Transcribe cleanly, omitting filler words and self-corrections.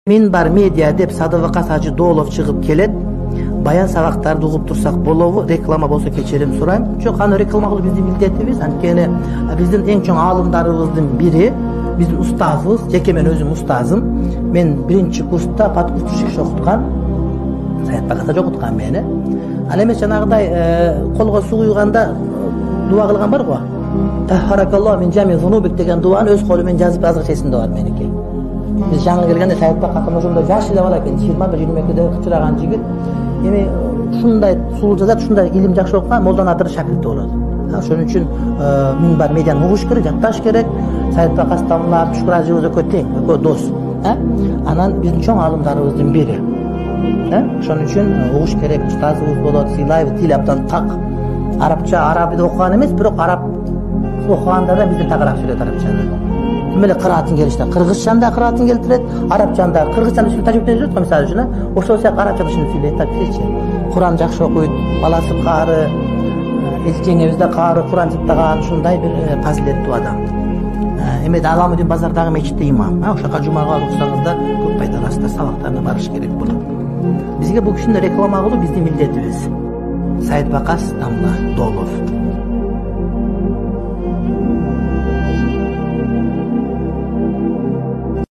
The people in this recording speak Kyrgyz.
Минбар медиа деп Садыбакас Ажы Доолов чыгып келет. Баян сабактарды угуп турсак болобу? Реклама болсо кечирим сурайм. Жок, аны реклама кылуу биздин милдетибиз. Анткени биздин эң чоң аалымдарыбыздын бири, биздин устазыбыз, жеке мен өзүм устазым. Мен биринчи курста подкурсчик окуткан. Саятбакаста окуткан мени. Ал эми жанагыдай колго суу куйганда дуа кылган бар го. Тахаракаллаху мин жами зунубик деген дуаны өз колу менен жазып азыркы эсимде бар меники. Biz жаңы келгенде Саятбак ошондой жаш эле бала экен, 21-22-де кычыраган жигит. Эми ушундай сулуу жазат, ушундай илим жакшы окуган молдон атыры шакирти болот. Ошон үчүн минбар медианы угуш керек, жакташ керек. Саятбак Астамлар, Шүкүр Ажыбыз экөө тең, экөө дос. Анан биздин чоң аалымдарыбыздын бири. Ошон үчүн угуш керек, устазыбыз болот, сыйлайбыз, тил абдан так. Арабча, арабиде окуган эмес, бирок араб окуганда да бизден тагыраак сүйлөйт арабчаны. Меле кыраатын келиште, кыргызчан да кыраатын келтирет, арабчан да, кыргызчан үчүн тажибтен жүрөт го мисалы үчүн, ошол сыяктуу арабча ушуну сүйлөйт да бизчи. Куран жакшы окуйт, баласы каары, эжеңебиз да каары, Куран жыттаган, ушундай бир фазилеттүү адам. Эми Аламудин базардагы мечитте имам. Ошока жумага уруксаңызда көп пайдалашта сабактарына барыш керек болот. Бизге бул кишини реклама кылуу биздин милдетибиз. Саятбакас Доолов.